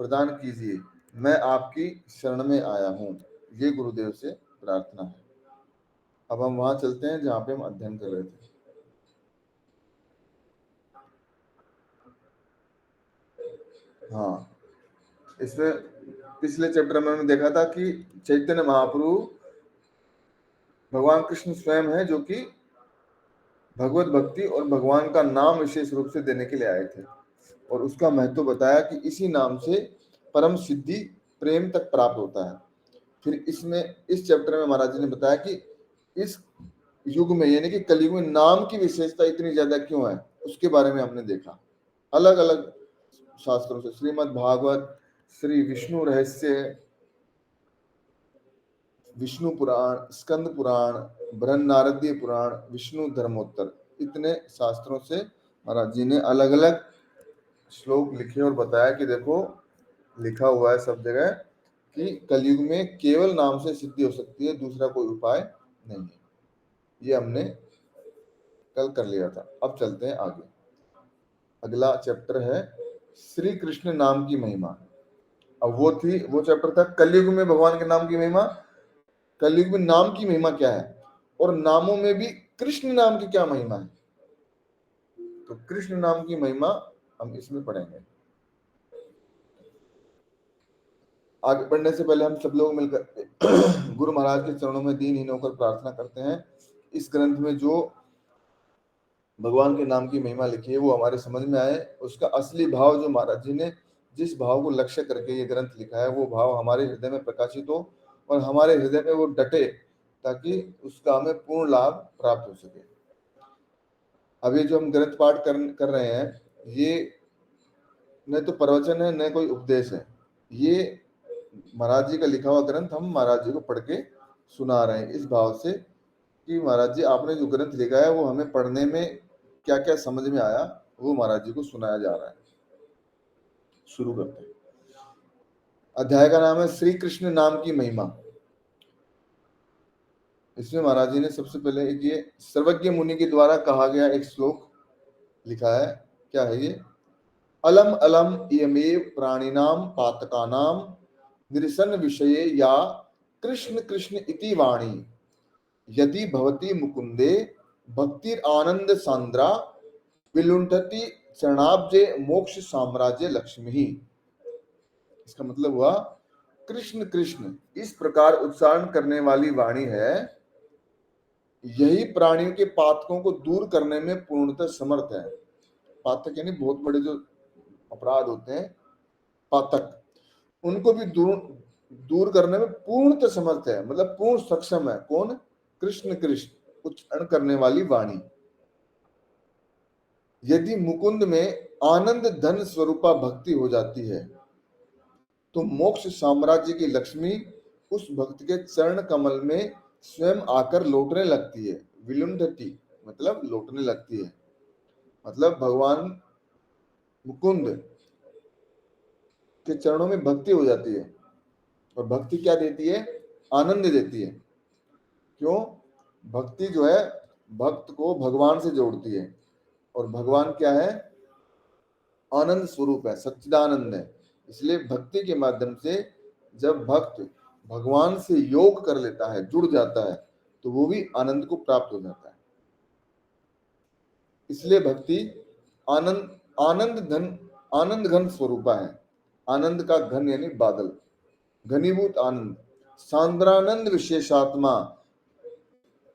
प्रदान कीजिए, मैं आपकी शरण में आया हूँ। ये गुरुदेव से प्रार्थना है। अब हम वहां चलते हैं जहाँ पे हम अध्ययन कर रहे थे। हाँ, इसमें पिछले चैप्टर में हमने देखा था कि चैतन्य महाप्रभु भगवान कृष्ण स्वयं है जो कि भगवत भक्ति और भगवान का नाम विशेष रूप से देने के लिए आए थे, और उसका महत्व बताया कि इसी नाम से परम सिद्धि प्रेम तक प्राप्त होता है। फिर इसमें इस चैप्टर में महाराज जी ने बताया कि इस युग में यानी कि कलयुग में नाम की विशेषता इतनी ज्यादा क्यों है, उसके बारे में हमने देखा अलग अलग शास्त्रों से। श्रीमद् भागवत, श्री विष्णु रहस्य, विष्णु पुराण, स्कंद पुराण, बृहन्नारदीय पुराण, विष्णु धर्मोत्तर, इतने शास्त्रों से महाराज जी ने अलग अलग श्लोक लिखे और बताया कि देखो लिखा हुआ है सब जगह कि कलयुग में केवल नाम से सिद्धि हो सकती है, दूसरा कोई उपाय नहीं है। ये हमने कल कर लिया था। अब चलते हैं आगे। अगला चैप्टर है श्री कृष्ण नाम की महिमा। अब वो चैप्टर था कलयुग में भगवान के नाम की महिमा। कलयुग में नाम की महिमा क्या है और नामों में भी कृष्ण नाम की क्या महिमा है, तो कृष्ण नाम की महिमा हम इसमें पढ़ेंगे। आगे बढ़ने से पहले हम सब लोग मिलकर गुरु महाराज के चरणों में दीनहीन होकर प्रार्थना करते हैं। इस ग्रंथ में जो भगवान के नाम की महिमा लिखी है वो हमारे समझ में आए, उसका असली भाव जो महाराज जी ने जिस भाव को लक्ष्य करके ये ग्रंथ लिखा है वो भाव हमारे हृदय में प्रकाशित हो और हमारे हृदय में वो डटे, ताकि उसका हमें पूर्ण लाभ प्राप्त हो सके। अभी जो हम ग्रंथ पाठ कर रहे हैं, ये न तो प्रवचन है न कोई उपदेश है, ये महाराज जी का लिखा हुआ ग्रंथ हम महाराज जी को पढ़ के सुना रहे हैं, इस भाव से कि महाराज जी आपने जो ग्रंथ लिखा है वो हमें पढ़ने में क्या क्या समझ में आया वो महाराज जी को सुनाया जा रहा है। शुरू करते हैं। अध्याय का नाम है श्री कृष्ण नाम की महिमा। इसमें महाराज जी ने सबसे पहले एक ये सर्वज्ञ मुनि के द्वारा कहा गया एक श्लोक लिखा है। क्या है ये? अलम अलम इयमेव प्राणिनाम पातकानाम निरसन विषये या कृष्ण कृष्ण इति वाणी यदि भवति मुकुंदे भक्तिर आनंद सांद्रा विलुंठति चरणाब्जे मोक्ष साम्राज्य लक्ष्मी ही। इसका मतलब हुआ कृष्ण कृष्ण इस प्रकार उच्चारण करने वाली वाणी है, यही प्राणियों के पातकों को दूर करने में पूर्णतः समर्थ है। पातक यानी बहुत बड़े जो अपराध होते हैं पातक, उनको भी दूर दूर करने में पूर्णतः समर्थ है, मतलब पूर्ण सक्षम है। कौन? कृष्ण कृष्ण उच्चारण करने वाली वाणी। यदि मुकुंद में आनंद धन स्वरूपा भक्ति हो जाती है तो मोक्ष साम्राज्य की लक्ष्मी उस भक्त के चरण कमल में स्वयं आकर लौटने लगती है। विलुंठति मतलब लौटने लगती है, मतलब भगवान मुकुंद के चरणों में भक्ति हो जाती है। और भक्ति क्या देती है? आनंद देती है। क्यों? भक्ति जो है भक्त को भगवान से जोड़ती है, और भगवान क्या है? आनंद स्वरूप है, सच्चिदानंद है। इसलिए भक्ति के माध्यम से जब भक्त भगवान से योग कर लेता है, जुड़ जाता है, तो वो भी आनंद को प्राप्त हो जाता है। इसलिए भक्ति आनंद आनंद घन स्वरूपा है। आनंद का घन यानी बादल, घनीभूत आनंद, सांद्रानंद विशेषात्मा।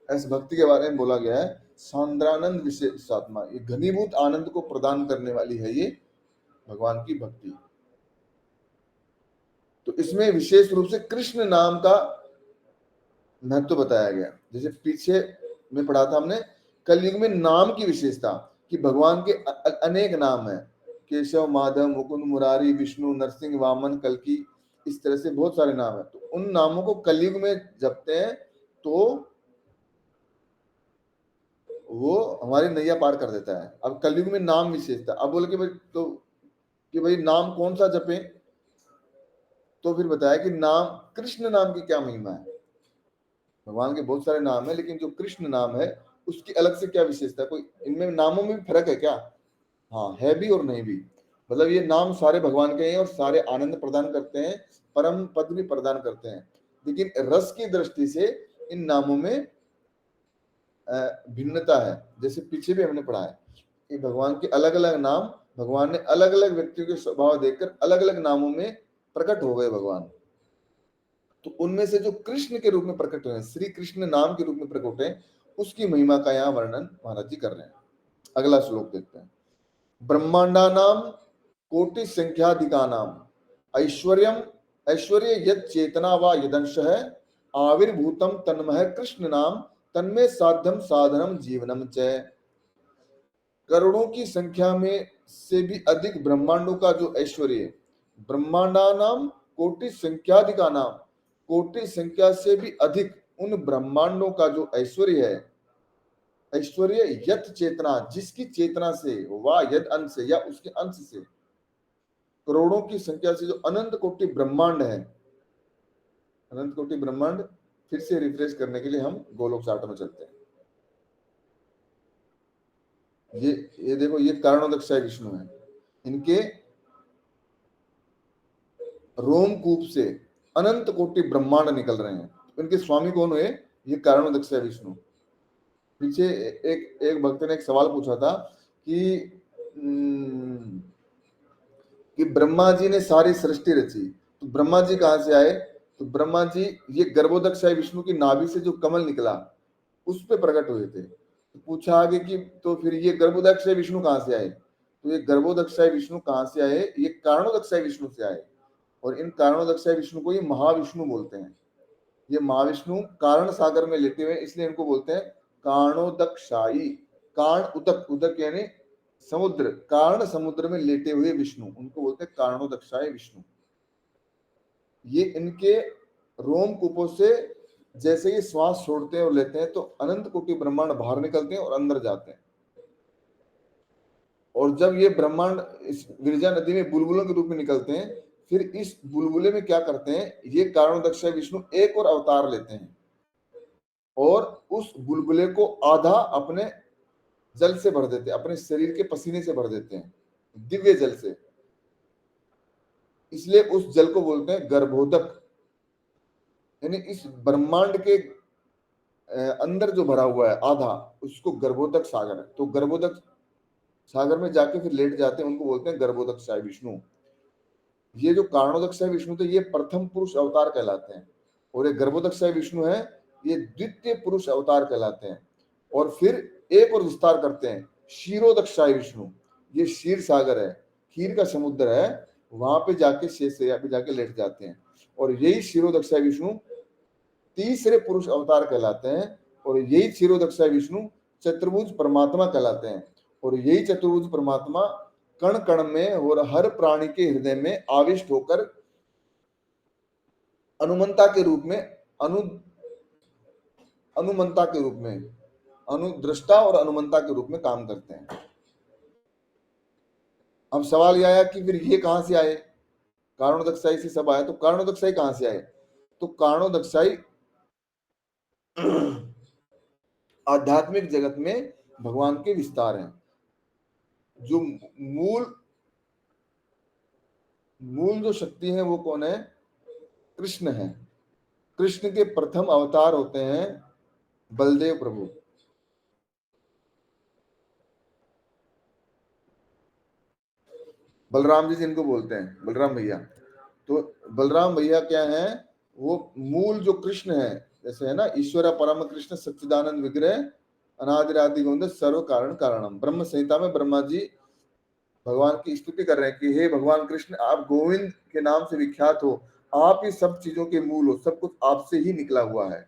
ऐसे भक्ति के बारे में बोला गया है, सांद्रानंद विशेषात्मा। ये घनीभूत आनंद को प्रदान करने वाली है ये भगवान की भक्ति। तो इसमें विशेष रूप से कृष्ण नाम का महत्व बताया गया। जैसे पीछे में पढ़ा था हमने कलयुग में नाम की विशेषता कि भगवान के अनेक नाम है, केशव, माधव, मुकुंद, मुरारी, विष्णु, नरसिंह, वामन, कल्की, इस तरह से बहुत सारे नाम है। तो उन नामों को कलयुग में जपते हैं तो वो हमारी नैया पार कर देता है। अब कलयुग में नाम विशेषता, अब बोले कि भाई तो कि भाई नाम कौन सा जपे, तो फिर बताया कि नाम कृष्ण नाम की क्या महिमा है। भगवान के बहुत सारे नाम है, लेकिन जो कृष्ण नाम है उसकी अलग से क्या विशेषता है? कोई इनमें नामों में भी फर्क है क्या? हाँ है भी और नहीं भी। मतलब ये नाम सारे भगवान के हैं और सारे आनंद प्रदान करते हैं, परम पद भी प्रदान करते हैं, लेकिन रस की दृष्टि से इन नामों में भिन्नता है। जैसे पीछे भी हमने पढ़ा है कि भगवान के अलग अलग नाम, भगवान ने अलग अलग व्यक्तियों के स्वभाव देखकर अलग अलग नामों में प्रकट हो गए भगवान। तो उनमें से जो कृष्ण के रूप में प्रकट हुए, श्री कृष्ण नाम के रूप में प्रकट हुए, उसकी महिमा का यहाँ वर्णन महाराज जी कर रहे हैं। अगला श्लोक देखते हैं। ब्रह्मांडा नाम कोटि संख्याधिका नाम ऐश्वर्यम ऐश्वर्य यद चेतना व यदंश है आविर्भूतम तन्मय कृष्ण नाम तन्मे साध्यम साधनम जीवनम च। करोड़ों की संख्या में से भी अधिक ब्रह्मांडों का जो ऐश्वर्य, ब्रह्मांडा नाम कोटि संख्याधिका नाम, कोटि संख्या से भी अधिक उन ब्रह्मांडों का जो ऐश्वर्य है, ऐश्वर्य यत चेतना, जिसकी चेतना से, वा यद अंश या उसके अंश से, करोड़ों की संख्या से जो अनंत कोटि ब्रह्मांड है, अनंत कोटि ब्रह्मांड। फिर से रिफ्रेश करने के लिए हम गोलोक चार्ट में चलते हैं। ये देखो, ये कारणोदक्षाय विष्णु है, इनके रोमकूप से अनंत कोटि ब्रह्मांड निकल रहे हैं। इनके स्वामी कौन हुए? ये कारणोदक्षाय विष्णु। पीछे एक भक्त ने एक सवाल पूछा था कि ब्रह्मा जी ने सारी सृष्टि रची, तो ब्रह्मा जी कहां से आए? तो ब्रह्मा जी ये गर्भोदक्षाय विष्णु की नाभि से जो कमल निकला उस पे प्रकट हुए थे। तो पूछा आगे कि तो फिर ये गर्भोदक्षाय विष्णु कहां से आए? तो ये गर्भोदक्षाय विष्णु कहां से आए? ये कारणोदक्षाय विष्णु से आए। और इन कारणोदक्षाय विष्णु को ये महाविष्णु बोलते हैं। ये महाविष्णु कारण सागर में लेटे हुए, इसलिए इनको बोलते हैं कारणोदक्षाई। कारण उदक, उदक यानी समुद्र, कारण समुद्र में लेटे हुए विष्णु, उनको बोलते हैं कारणोदक्षाय विष्णु। ये इनके रोमकूपों से जैसे ही श्वास छोड़ते हैं और लेते हैं तो अनंत कोटि ब्रह्मांड बाहर निकलते हैं और अंदर जाते हैं। और जब ये ब्रह्मांड इस विरजा नदी में बुलबुलों के रूप में निकलते हैं, फिर इस बुलबुले में क्या करते हैं, ये कारणोदक्षाय विष्णु एक और अवतार लेते हैं और उस बुलबुले को आधा अपने जल से भर देते हैं, अपने शरीर के पसीने से भर देते हैं, दिव्य जल से। इसलिए उस जल को बोलते हैं गर्भोदक, यानी इस ब्रह्मांड के अंदर जो भरा हुआ है आधा, उसको गर्भोदक सागर है। तो गर्भोदक सागर में जाके फिर लेट जाते हैं, उनको बोलते हैं गर्भोदक्षाय विष्णु। ये जो कारणोदक्षाय विष्णु थे, ये प्रथम पुरुष अवतार कहलाते हैं, और ये गर्भोदक्षाय विष्णु है, ये द्वितीय पुरुष अवतार कहलाते हैं। और फिर एक और विस्तार करते हैं, क्षीरोदक्षाय विष्णु। ये क्षीर सागर है, खीर का समुद्र है, वहां पे जाके शेष पे जाके लेट जाते हैं। और यही क्षीरोदक्षाय विष्णु तीसरे पुरुष अवतार कहलाते हैं। और यही क्षीरोदक्षाय विष्णु चतुर्भुज परमात्मा कहलाते हैं। और यही चतुर्भुज परमात्मा कण कण में और हर प्राणी के हृदय में आविष्ट होकर अनुमंता के रूप में अनुमंता के रूप में, अनुदृष्टा और अनुमंता के रूप में काम करते हैं। अब सवाल यह आया कि फिर ये कहां से आए? कारणोदक्षाई से सब आया, तो कारणोदक्षाई कहां से आए? तो कारणोदक्षाई आध्यात्मिक जगत में भगवान के विस्तार हैं। जो मूल जो शक्ति है वो कौन है? कृष्ण है। कृष्ण के प्रथम अवतार होते हैं बलदेव प्रभु। बलराम जी जिनको बोलते हैं, बलराम भैया। तो बलराम भैया क्या है? वो मूल जो कृष्ण है, जैसे है ना, ईश्वर परम कृष्ण सच्चिदानंद विग्रह अनादिरादि गोविंद सर्व कारण कारणम। ब्रह्म संहिता में ब्रह्मा जी भगवान की स्तुति कर रहे हैं कि हे भगवान कृष्ण, आप गोविंद के नाम से विख्यात हो, आप ही सब चीजों के मूल हो, सब कुछ आपसे ही निकला हुआ है।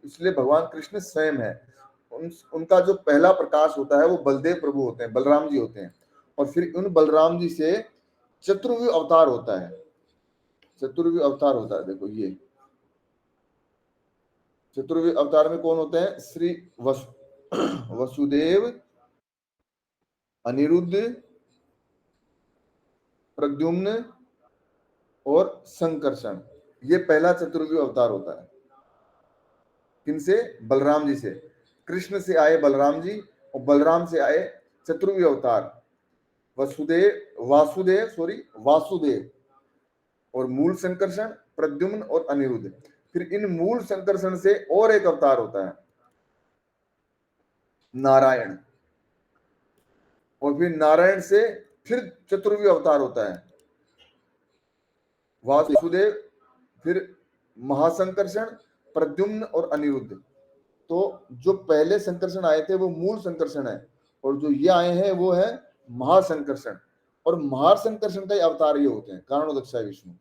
इसलिए भगवान कृष्ण स्वयं है। उनका जो पहला प्रकाश होता है वो बलदेव प्रभु होते हैं, बलराम जी होते हैं। और फिर उन बलराम जी से चतुर्व्यूह अवतार होता है। चतुर्व्यूह अवतार होता है, देखो ये चतुर्व्यूह अवतार में कौन होते हैं? श्री वसुदेव, अनिरुद्ध, प्रद्युम्न और संकर्षण। ये पहला चतुर्व्यूह अवतार होता है। किनसे? बलराम जी से। कृष्ण से आए बलराम जी और बलराम से आए चतुर्व्यूह अवतार वासुदेव और मूल संकर्षण, प्रद्युम्न और अनिरुद्ध। फिर इन मूल संकर्षण से और एक अवतार होता है नारायण, और फिर नारायण से फिर चतुर्वी अवतार होता है वासुदेव, फिर महासंकर्षण, प्रद्युम्न और अनिरुद्ध। तो जो पहले संकर्षण आए थे वो मूल संकर्षण है, और जो ये आए हैं वो है महासंकर्षण। और महासंकर्षण का अवतार ये होते हैं कारणोदक्षाय विष्णु,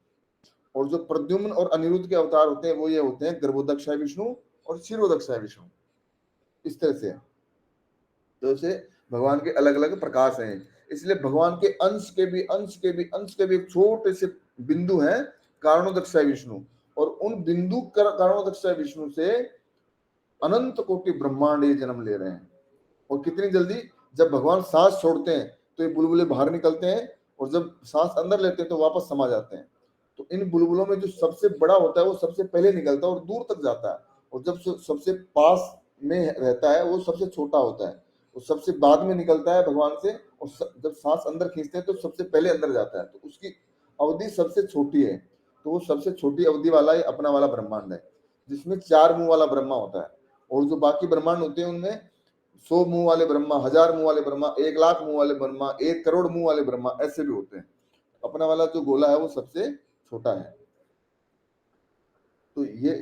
और जो प्रद्युम्न और अनिरुद्ध के अवतार होते हैं वो ये होते हैं गर्भोदक्षाय विष्णु और क्षीरोदक्षाय विष्णु। इस तरह से तो इसे भगवान के अलग अलग प्रकाश हैं, इसलिए भगवान के अंश के भी एक छोटे से बिंदु हैं कारणोदक्षाय विष्णु, और उन बिंदु कारणोदक्षाय विष्णु से अनंत कोटि ब्रह्मांड ये जन्म ले रहे हैं। और कितनी जल्दी, जब भगवान सांस छोड़ते हैं तो ये बुलबुले बाहर निकलते हैं, और जब सांस अंदर लेते हैं तो वापस समा जाते हैं। तो इन बुलबुलों में जो सबसे बड़ा होता है वो सबसे पहले निकलता है और दूर तक जाता है, और जब सबसे पास में रहता है वो सबसे छोटा होता है, वो सबसे बाद में निकलता है भगवान से, और जब सांस अंदर खींचते हैं तो सबसे पहले अंदर जाता है, तो उसकी अवधि सबसे छोटी है। तो वो सबसे छोटी अवधि वाला ही अपना वाला ब्रह्मांड है, जिसमें 4 मुंह वाला ब्रह्मा होता है, और जो बाकी ब्रह्मांड होते हैं उनमें 100 मुंह वाले ब्रह्मा, 1000 मुंह वाले ब्रह्मा, 1 लाख मुंह वाले ब्रह्मा, 1 करोड़ मुंह वाले ब्रह्मा, ऐसे भी होते हैं। अपना वाला जो गोला है वो सबसे छोटा है। तो ये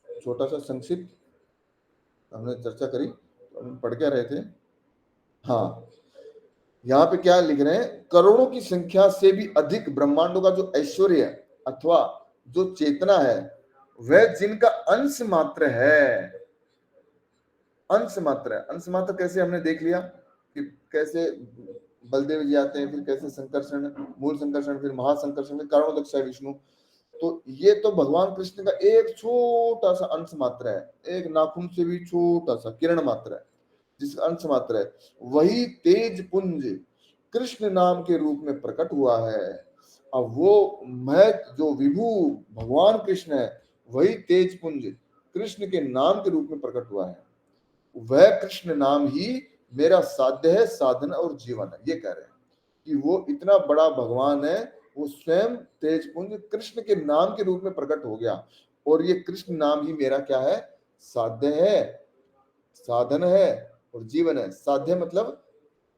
छोटा सा संक्षिप्त हमने चर्चा करी। तो हम पढ़ क्या रहे थे? हाँ, यहाँ पे क्या लिख रहे हैं, करोड़ों की संख्या से भी अधिक ब्रह्मांडों का जो ऐश्वर्य अथवा जो चेतना है वह जिनका अंश मात्र है, अंश मात्र है। अंश मात्र कैसे हमने देख लिया कि कैसे बलदेव जी आते हैं, फिर कैसे संकर्षण, मूल संकर्षण, फिर महासंकर्षण, फिर कारणोदक्षाय विष्णु। तो ये तो भगवान कृष्ण का एक छोटा सा अंश मात्र है, एक नाखून से भी छोटा सा किरण मात्र है, जिसका अंश मात्र है। वही तेज पुंज कृष्ण नाम के रूप में प्रकट हुआ है। अब वो मैं जो विभू भगवान कृष्ण है, वही तेज पुंज कृष्ण के नाम के रूप में प्रकट हुआ है। वह कृष्ण नाम ही मेरा साध्य है, साधन और जीवन है। ये कह रहे हैं कि वो इतना बड़ा भगवान है, वो स्वयं तेजपुंज कृष्ण के नाम के रूप में प्रकट हो गया, और ये कृष्ण नाम ही मेरा क्या है, साध्य है, साधन है और जीवन है। साध्य मतलब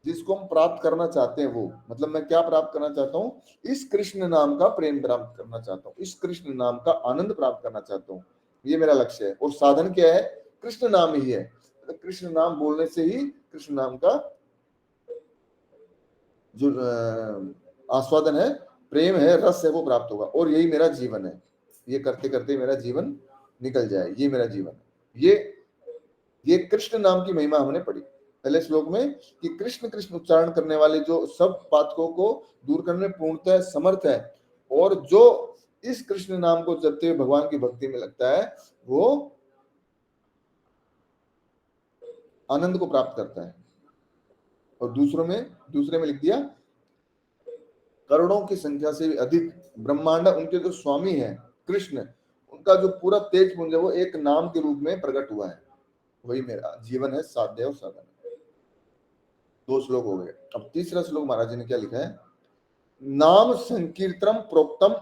जिसको हम प्राप्त करना चाहते हैं, वो मतलब मैं क्या प्राप्त करना चाहता हूँ, इस कृष्ण नाम का प्रेम प्राप्त करना चाहता हूँ, इस कृष्ण नाम का आनंद प्राप्त करना चाहता हूँ, ये मेरा लक्ष्य है। और साधन क्या है, कृष्ण नाम ही है। तो कृष्ण नाम बोलने से ही कृष्ण नाम का जो आस्वादन है, प्रेम है, रस है, वो प्राप्त होगा, और यही मेरा जीवन है। ये करते करते मेरा जीवन निकल जाए, ये मेरा जीवन है। ये कृष्ण नाम की महिमा हमने पढ़ी पहले श्लोक में कि कृष्ण कृष्ण उच्चारण करने वाले जो सब पातकों को दूर करने में पूर्णतः समर्थ है, और जो इस कृष्ण नाम को जपते हुए भगवान की भक्ति में लगता है वो आनंद को प्राप्त करता है। और दूसरे में लिख दिया करोड़ों की संख्या से भी अधिक ब्रह्मांड उनके जो स्वामी हैं कृष्ण, उनका जो पूरा तेज पुंज है वो एक नाम के रूप में प्रकट हुआ है, वही मेरा जीवन है, साध्य और साधन। 2 श्लोक हो गए। अब तीसरा श्लोक महाराज जी ने क्या लिखा है, नाम संकीर्तनम प्रोक्तम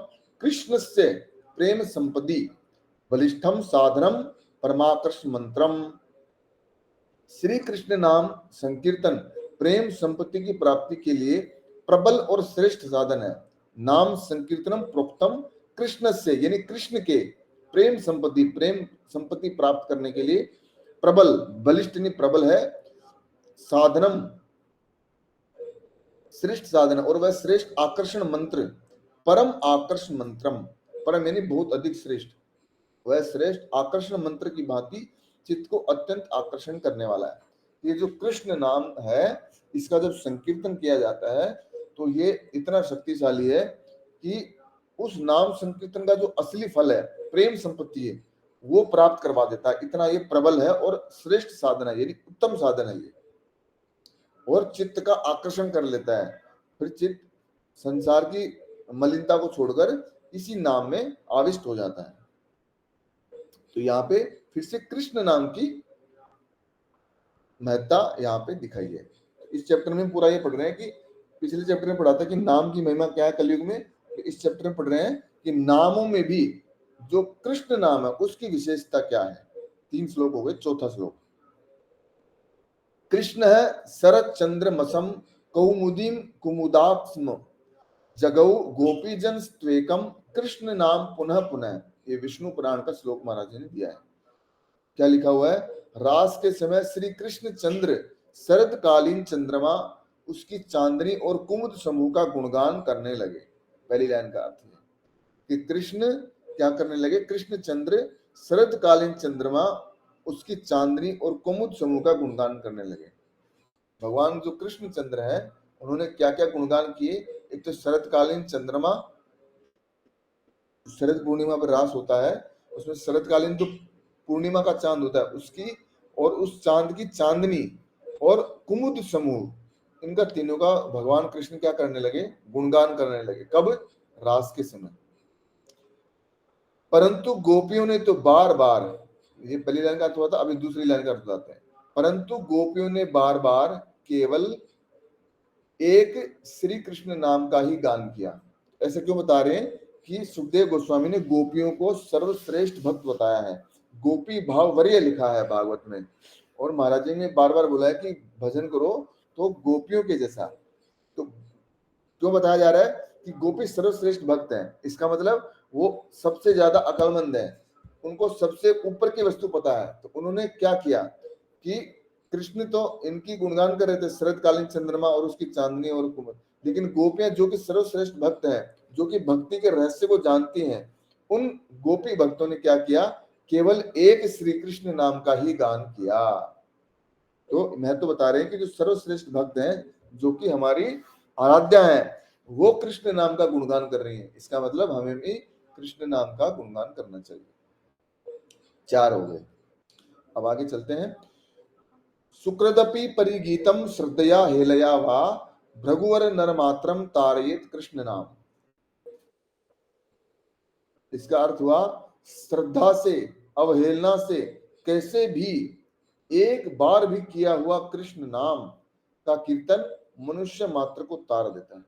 कृष्ण से प्रेम संपदि बलिष्ठम साधनम परमाकर्ष मंत्रम। श्री कृष्ण नाम संकीर्तन प्रेम संपत्ति की प्राप्ति के लिए प्रबल और श्रेष्ठ साधन है। नाम संकीर्तनम प्रोक्तम कृष्ण से, यानी कृष्ण के प्रेम संपत्ति प्राप्त करने के लिए प्रबल, बलिष्ठ नहीं प्रबल है, साधनम श्रेष्ठ साधन, और वह श्रेष्ठ आकर्षण मंत्र, परम आकर्षण मंत्रम, परम यानी बहुत अधिक श्रेष्ठ, वह श्रेष्ठ आकर्षण मंत्र की भांति चित्त को अत्यंत आकर्षण करने वाला है। ये जो कृष्ण नाम है, इसका जब संकीर्तन किया जाता है तो ये इतना शक्तिशाली है कि उस नाम संकीर्तन का जो असली फल है, प्रेम संपत्ति है, वो प्राप्त करवा देता है। इतना ये प्रबल है और श्रेष्ठ साधन है, यानी उत्तम साधन है ये, और चित्त का आकर्षण कर लेता है। फिर चित्त संसार की मलिनता को छोड़कर इसी नाम में आविष्ट हो जाता है। तो यहाँ पे फिर से कृष्ण नाम की महत्ता यहाँ पे दिखाई है। इस चैप्टर में पूरा ये पढ़ रहे हैं कि पिछले चैप्टर में पढ़ा था कि नाम की महिमा क्या है कलयुग में, इस चैप्टर में पढ़ रहे हैं कि नामों में भी जो कृष्ण नाम है उसकी विशेषता क्या है। 3 श्लोक हो गए। चौथा श्लोक, कृष्ण है शरद चंद्र मसम कौमुदीम कुमुदाक्ष्म जगौ गोपीजन स्त्वेकम कृष्ण नाम पुनः पुनः। ये विष्णु पुराण का श्लोक महाराज जी ने दिया है। क्या लिखा हुआ है, रास के समय श्री कृष्ण चंद्र शरद कालीन चंद्रमा उसकी चांदनी और कुमुद समूह का गुणगान करने लगे। पहली लाइन का अर्थ है कि कृष्ण क्या करने लगे, कृष्ण चंद्र शरद कालीन चंद्रमा उसकी चांदनी और कुमुद समूह का गुणगान करने लगे। भगवान जो कृष्ण चंद्र है उन्होंने क्या क्या गुणगान किए। एक तो शरदकालीन चंद्रमा, शरद पूर्णिमा पर रास होता है, उसमें शरदकालीन जो पूर्णिमा का चांद होता है उसकी, और उस चांद की चांदनी और कुमुद समूह, इनका तीनों का भगवान कृष्ण क्या करने लगे, गुणगान करने लगे। कब, रास के समय। परंतु गोपियों ने तो बार बार, ये पहली लाइन का अर्थ हुआ था, अभी दूसरी लाइन का अर्थ बताते हैं। परंतु गोपियों ने बार बार केवल एक श्री कृष्ण नाम का ही गान किया। ऐसे क्यों बता रहे हैं कि सुखदेव गोस्वामी ने गोपियों को सर्वश्रेष्ठ भक्त बताया है, गोपी भाव वरीय लिखा है भागवत में, और महाराज जी ने बार बार बोला है कि भजन करो तो गोपियों के जैसा। तो क्यों बताया जा रहा है कि गोपी सर्वश्रेष्ठ भक्त हैं, इसका मतलब वो सबसे ज्यादा अकलमंद है, उनको सबसे ऊपर की वस्तु पता है। तो उन्होंने क्या किया कि कृष्ण तो इनकी गुणगान कर रहे थे, शरदकालीन चंद्रमा और उसकी चांदनी और कुमुद, लेकिन गोपियां जो कि सर्वश्रेष्ठ भक्त हैं, जो कि भक्ति के रहस्य को जानती हैं, उन गोपी भक्तों ने क्या किया, केवल एक श्री कृष्ण नाम का ही गान किया। तो मैं तो बता रहे हैं कि जो सर्वश्रेष्ठ भक्त हैं, जो कि हमारी आराध्या है, वो कृष्ण नाम का गुणगान कर रही हैं। इसका मतलब हमें भी कृष्ण नाम का गुणगान करना चाहिए। 4 हो गए। अब आगे चलते हैं। सुकृदपि परिगीतम श्रद्धया हेलया वा भृगुवर नरमात्रम तारयेत कृष्ण नाम। इसका अर्थ हुआ श्रद्धा से, अवहेलना से, कैसे भी एक बार भी किया हुआ कृष्ण नाम का कीर्तन मनुष्य मात्र को तार देता है।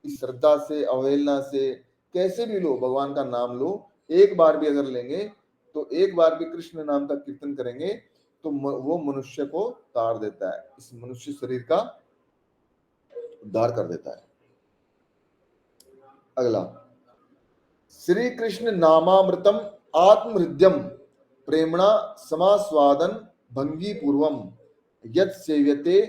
इस श्रद्धा से, अवहेलना से, कैसे भी लो, भगवान का नाम लो, एक बार भी अगर लेंगे, तो एक बार भी कृष्ण नाम का कीर्तन करेंगे तो वो मनुष्य को तार देता है, इस मनुष्य शरीर का उद्धार कर देता है। अगला, श्री कृष्ण नामामृतम आत्महृदयम प्रेमणा समास्वादन भंगी पूर्वम यत् सेव्यते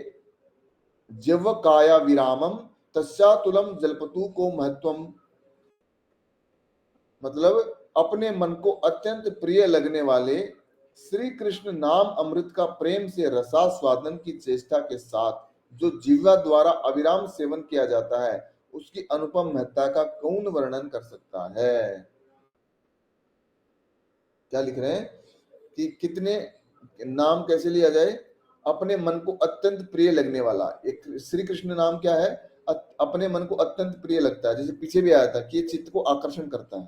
जव्वकाया विरामम तस्यातुलम जलपतु को महत्वम। मतलब अपने मन को अत्यंत प्रिय लगने वाले श्री कृष्ण नाम अमृत का प्रेम से रसास्वादन की चेष्टा के साथ जो जीवा द्वारा अविराम सेवन किया जाता है, उसकी अनुपम महत्ता का कौन वर्णन कर सकता है। क्या लिख रहे हैं कि कितने नाम कैसे लिया जाए, अपने मन को अत्यंत प्रिय लगने वाला। एक श्री कृष्ण नाम क्या है, अपने मन को अत्यंत प्रिय लगता है। जैसे पीछे भी आया था कि ये चित्त को आकर्षण करता है।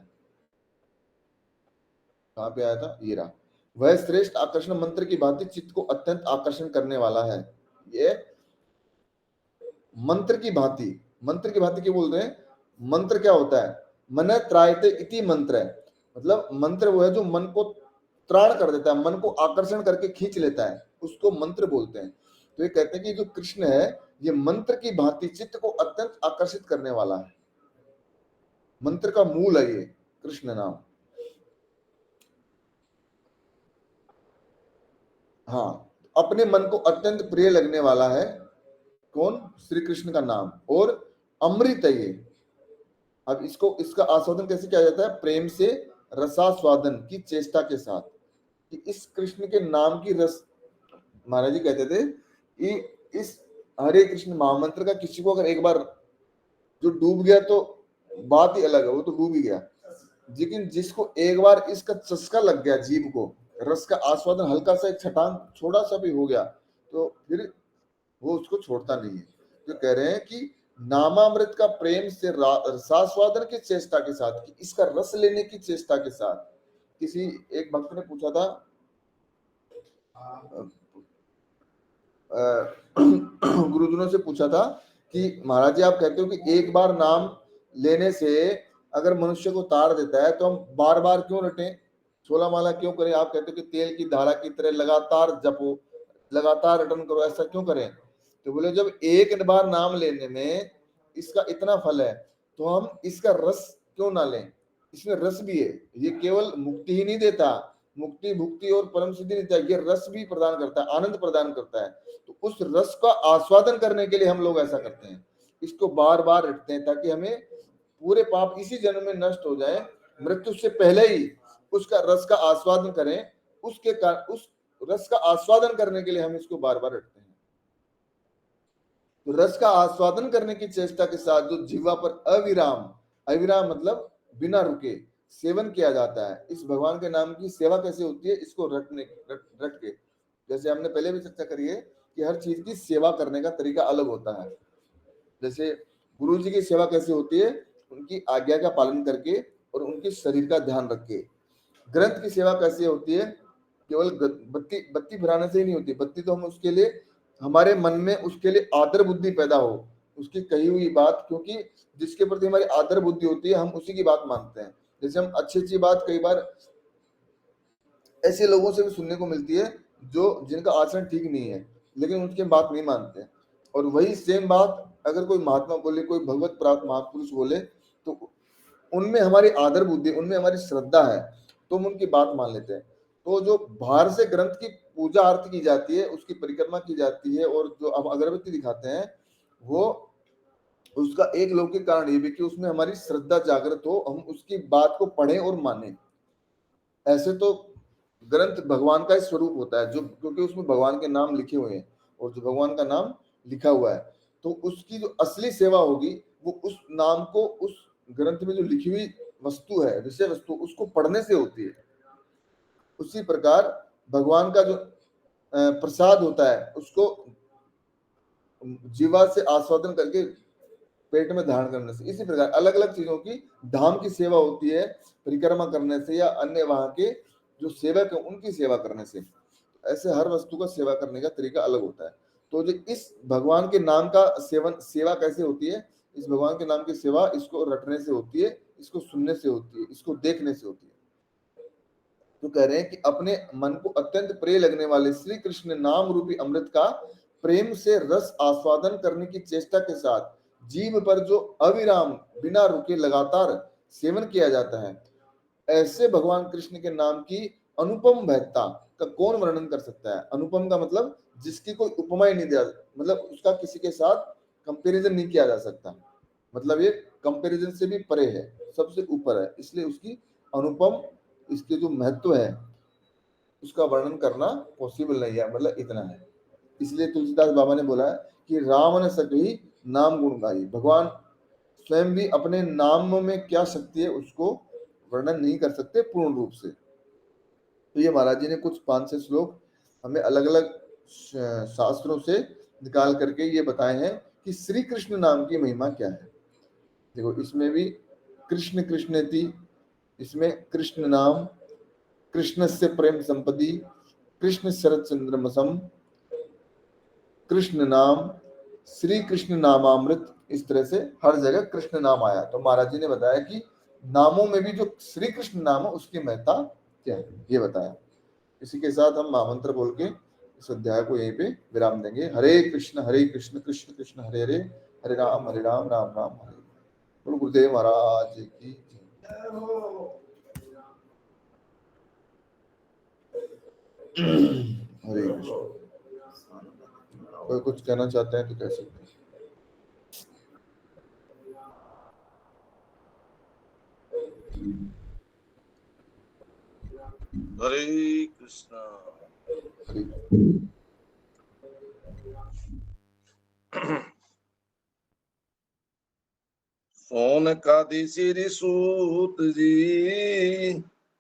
कहाँ पे आया था, ये रहा, वह श्रेष्ठ आकर्षण मंत्र की भांति चित्त को अत्यंत आकर्षण करने वाला है। ये मंत्र की भांति, मंत्र की भांति क्यों बोल रहे हैं, मंत्र क्या होता है, मन त्रायते इति मंत्र है। मतलब मंत्र वो है जो मन को त्राण कर देता है, मन को आकर्षण करके खींच लेता है, उसको मंत्र बोलते हैं। तो ये कहते हैं कि जो कृष्ण है ये मंत्र की भांति चित्त को अत्यंत आकर्षित करने वाला है। मंत्र का मूल है ये कृष्ण नाम। हाँ, अपने मन को अत्यंत प्रिय लगने वाला है कौन, श्री कृष्ण का नाम, और अमृत है ये। अब इसको, इसका आस्वादन कैसे किया जाता है, प्रेम से रसास्वादन की चेष्टा के साथ, कि इस कृष्ण के नाम की रस, महाराज जी कहते थे कि इस हरे कृष्ण महामंत्र का किसी को अगर एक बार जो डूब गया तो बात ही अलग है, वो तो डूब ही गया, लेकिन जिसको एक बार इसका चस्का लग गया, जीभ को रस का आस्वादन हल्का सा एक छटांग थोड़ा सा भी हो गया, तो फिर वो उसको छोड़ता नहीं है। तो कह रहे हैं कि नामामृत का प्रेम से रसास्वादन की चेष्टा के साथ, कि इसका रस लेने की चेष्टा के साथ। किसी एक भक्त ने पूछा था, गुरुजनों से पूछा था कि महाराज जी आप कहते हो कि एक बार नाम लेने से अगर मनुष्य को तार देता है तो हम बार बार क्यों रटें, 16 माला क्यों करें? आप कहते हो कि तेल की धारा की तरह लगातार जपो, लगातार रटन करो, ऐसा क्यों करें? तो बोले जब एक बार नाम लेने में इसका इतना फल है तो हम इसका रस क्यों ना लें? इसमें रस भी है, ये केवल मुक्ति ही नहीं देता, मुक्ति भुक्ति और परम सिद्धि नहीं देता, ये रस भी प्रदान करता है, आनंद प्रदान करता है। तो उस रस का आस्वादन करने के लिए हम लोग ऐसा करते हैं, इसको बार बार रटते हैं ताकि हमें पूरे पाप इसी जन्म में नष्ट हो जाए, मृत्यु से पहले ही उसका रस का आस्वादन करें। उसके कारण उस रस का आस्वादन करने के लिए हम इसको बार बार रटते हैं। तो रस का आस्वादन करने की चेष्टा के साथ जो जीवा पर अविराम, अविराम मतलब बिना रुके सेवन किया जाता है, इस भगवान के नाम की सेवा कैसे होती है, इसको रट के, जैसे हमने पहले भी चर्चा करी है कि हर चीज की सेवा करने का तरीका अलग होता है। जैसे गुरु जी की सेवा कैसे होती है, उनकी आज्ञा का पालन करके और उनके शरीर का ध्यान रख के। ग्रंथ की सेवा कैसे होती है, केवल बत्ती बत्ती फिराने से ही नहीं होती, बत्ती तो हम उसके लिए हमारे मन में उसके लिए आदर बुद्धि पैदा हो, उसकी कही हुई बात, क्योंकि जिसके प्रति हमारी आदर बुद्धि होती है हम उसी की बात मानते हैं। जैसे हम अच्छी अच्छी बात कई बार ऐसे लोगों से भी सुनने को मिलती है जो जिनका आचरण ठीक नहीं है लेकिन उनकी बात नहीं मानते, और वही सेम बात अगर कोई महात्मा बोले, कोई भगवत प्राप्त महापुरुष बोले, तो उनमें हमारी आदर बुद्धि, उनमें हमारी श्रद्धा है तो हम उनकी बात मान लेते हैं। तो जो बाहर से ग्रंथ की पूजा आरती की जाती है, उसकी परिक्रमा की जाती है, और जो हम अगरबत्ती दिखाते हैं, वो उसका एक लौकिक कारण ये भी कि उसमें हमारी श्रद्धा जागृत हो, हम उसकी बात को पढ़ें और माने। ऐसे तो ग्रंथ भगवान का ही स्वरूप होता है, जो क्योंकि उसमें भगवान के नाम लिखे हुए हैं, और जो भगवान का नाम लिखा हुआ है तो उसकी जो असली सेवा होगी वो उस नाम को, उस ग्रंथ में जो लिखी हुई वस्तु है, विषय वस्तु, उसको पढ़ने से होती है। उसी प्रकार भगवान का जो प्रसाद होता है उसको जीवा से आस्वादन करके पेट में धारण करने से, इसी प्रकार अलग अलग चीजों की धाम की सेवा होती है परिक्रमा करने से, या अन्य वहां के जो सेवक है उनकी सेवा करने से। ऐसे हर वस्तु का सेवा करने का तरीका अलग होता है। तो जो इस भगवान के नाम का सेवन, सेवा कैसे होती है, इस भगवान के नाम की सेवा इसको रटने से होती है, इसको सुनने से होती है, इसको देखने से होती है। तो कह रहे हैं कि अपने मन को अत्यंत प्रिय लगने वाले श्री कृष्ण नाम रूपी अमृत का प्रेम से रस आस्वादन करने की चेष्टा के साथ जीव पर जो अविराम बिना रुके लगातार सेवन किया जाता है, ऐसे भगवान कृष्ण के नाम की अनुपम महत्ता का कौन वर्णन कर सकता है? अनुपम का मतलब जिसकी कोई उपमा ही नहीं दिया, मतलब उसका किसी के साथ कंपैरिजन नहीं किया जा सकता, मतलब ये कंपैरिजन से भी परे है, सबसे ऊपर है, इसलिए उसकी अनुपम, इसके जो महत्व है उसका वर्णन करना पॉसिबल नहीं है, मतलब इतना है। इसलिए तुलसीदास बाबा ने बोला है कि राम ने सभी नाम गुण गाई। भगवान स्वयं भी अपने नाम में क्या शक्ति है उसको वर्णन नहीं कर सकते पूर्ण रूप से। तो ये महाराज जी ने कुछ 5-6 श्लोक हमें अलग अलग शास्त्रों से निकाल करके ये बताए हैं कि श्री कृष्ण नाम की महिमा क्या है। देखो इसमें भी कृष्ण कृष्णेति, इसमें कृष्ण नाम, कृष्ण से प्रेम संपत्ति, कृष्ण शरद चंद्रमसम, कृष्ण नाम, श्री कृष्ण नामामृत, इस तरह से हर जगह कृष्ण नाम आया। तो महाराज जी ने बताया कि नामों में भी जो श्री कृष्ण नाम है उसकी महत्ता क्या है, ये बताया। इसी के साथ हम महामंत्र बोल के इस अध्याय को यहीं पे विराम देंगे। हरे कृष्ण कृष्ण कृष्ण हरे हरे, हरे राम राम राम हरे। बोलो गुरुदेव महाराज की जय। हरे कृष्ण। कोई कुछ कहना चाहते हैं तो कह सकते हैं। हरे कृष्णा। सोन का श्री सूत जी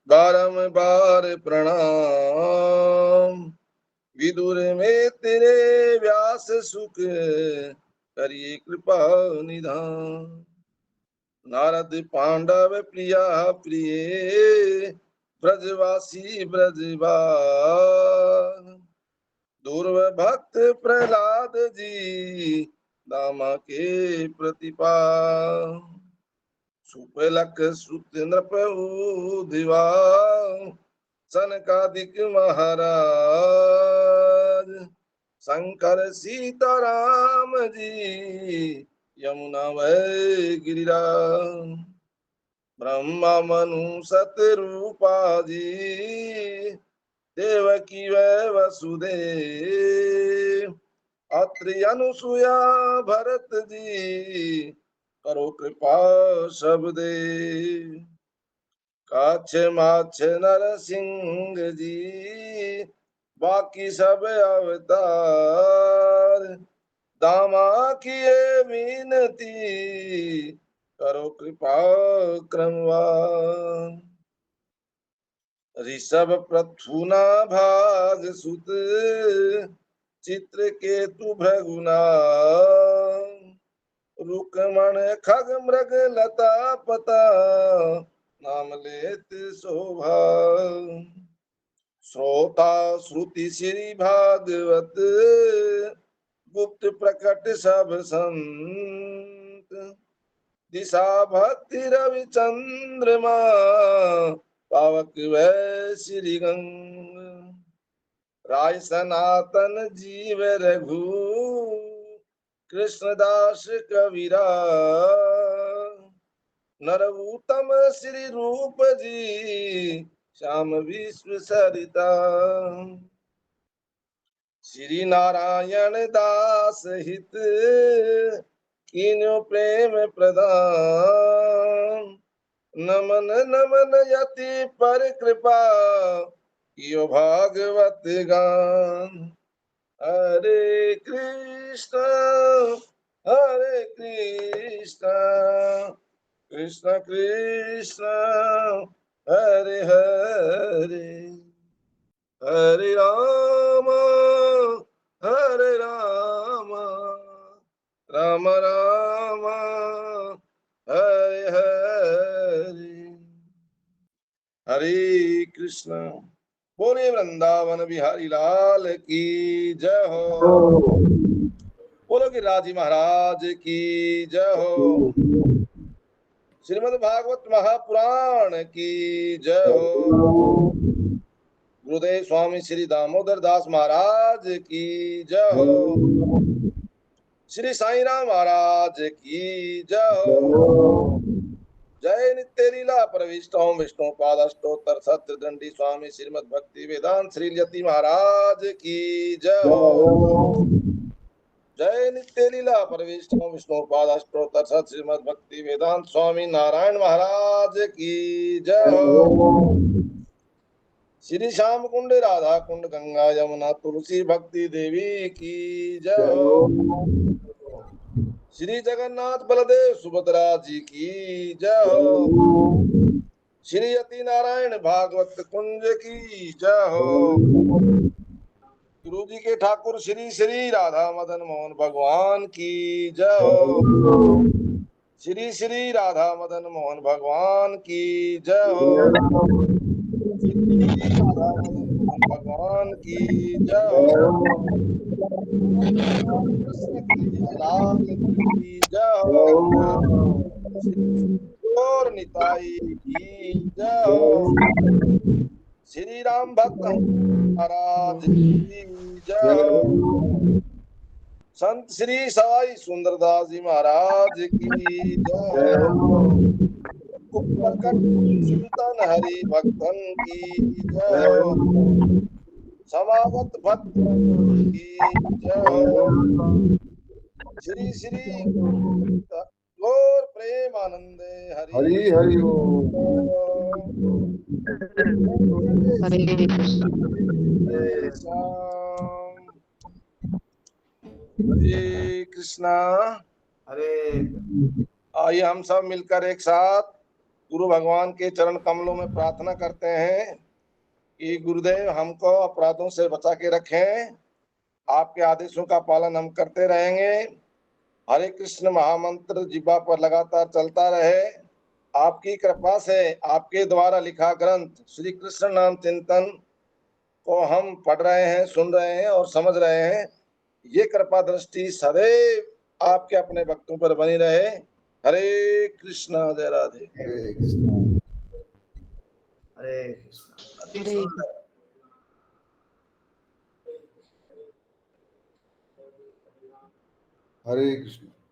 बारंबार प्रणाम। विदुर में तेरे व्यास सुख करिए कृपा निधान। नारद पांडव प्रिया प्रिय ब्रजवासी ब्रजवास। दूर्व भक्त प्रहलाद जी दामा के प्रतिपा सुपलक सुत नृपहु दिवा सनकादिक महाराज शंकर सीताराम जी यमुना वै गिरिराज ब्रह्मा मनु सतरूपा जी देवकी वै वसुदेव अत्रि अनुसुया भरत जी करो कृपा सबदे काछ माछ नरसिंह जी बाकी सब अवतार दामा किए विनती करो कृपा क्रमवार ऋषभ प्रथुना भाग सुत चित्र केतु भृगुना रुकमण खग मृग लता पता नाम लेत शोभा श्रोता श्रुति श्री भागवत गुप्त प्रकट सब संत दिशा भक्ति रवि चंद्रमा पावक वै श्री गंग राय सनातन जीव रघु कृष्णदास कविरा नरउतम श्री रूप जी श्याम विश्व सरिता श्री नारायण दास हित कीन्यो प्रेम प्रदान नमन नमन यति पर कृपा यो भागवत गान हरे कृष्ण कृष्ण कृष्ण हरे हरे हरे राम राम राम हरे हरे हरे कृष्ण बोले वृंदावन बिहारी लाल की जय हो बोलो कि राजी महाराज की जय हो श्रीमद् भागवत महापुराण की जय हो गुरुदेव स्वामी श्री दामोदर दास महाराज की जय हो श्री साईं राम महाराज की जय हो जय नित्य लीला प्रविष्टों विष्णु पादष्टोत्तर सत्र दंडी स्वामी श्रीमद् भक्ति वेदांत श्री यति महाराज की जय हो जय नित्य लीला प्रविष्टों विष्णु पादष्टोत्तर सत्र श्रीमद् भक्ति वेदांत स्वामी नारायण महाराज की जय हो श्री श्याम कुंड राधा कुंड गंगा यमुना तुलसी भक्ति देवी की जय हो श्री जगन्नाथ बलदेव सुभद्रा जी की जय हो श्री यति नारायण भागवत कुंज की जय हो गुरु जी के ठाकुर श्री श्री राधा मदन मोहन भगवान की जय हो श्री श्री राधा मदन मोहन भगवान की जय हो राधा मदन मोहन भगवान की जय हो कृष्ण लाल की जय हो और निताई की जय हो श्री राम भक्त महाराज की जय हो संत श्री सवाई सुंदरदास जी महाराज की जय हो प्रकट सुल्तान हरि भक्तन की जय हो समागत भक्त की जय हो श्री श्री गौर प्रेम आनंदे हरि हरि हरि हरे कृष्ण हरे कृष्णा हरे आइए हम सब मिलकर एक साथ गुरु भगवान के चरण कमलों में प्रार्थना करते हैं कि गुरुदेव हमको अपराधों से बचा के रखें, आपके आदेशों का पालन हम करते रहेंगे। हरे कृष्ण महामंत्र जिह्वा पर लगातार चलता रहे। आपकी कृपा से आपके द्वारा लिखा ग्रंथ श्री कृष्ण नाम चिंतन को हम पढ़ रहे हैं, सुन रहे हैं और समझ रहे हैं। ये कृपा दृष्टि सदैव आपके अपने भक्तों पर बनी रहे। हरे कृष्णा, जय राधे। हरे कृष्णा। हरे कृष्णा। अति हरे सुंदर। हरे कृष्णा।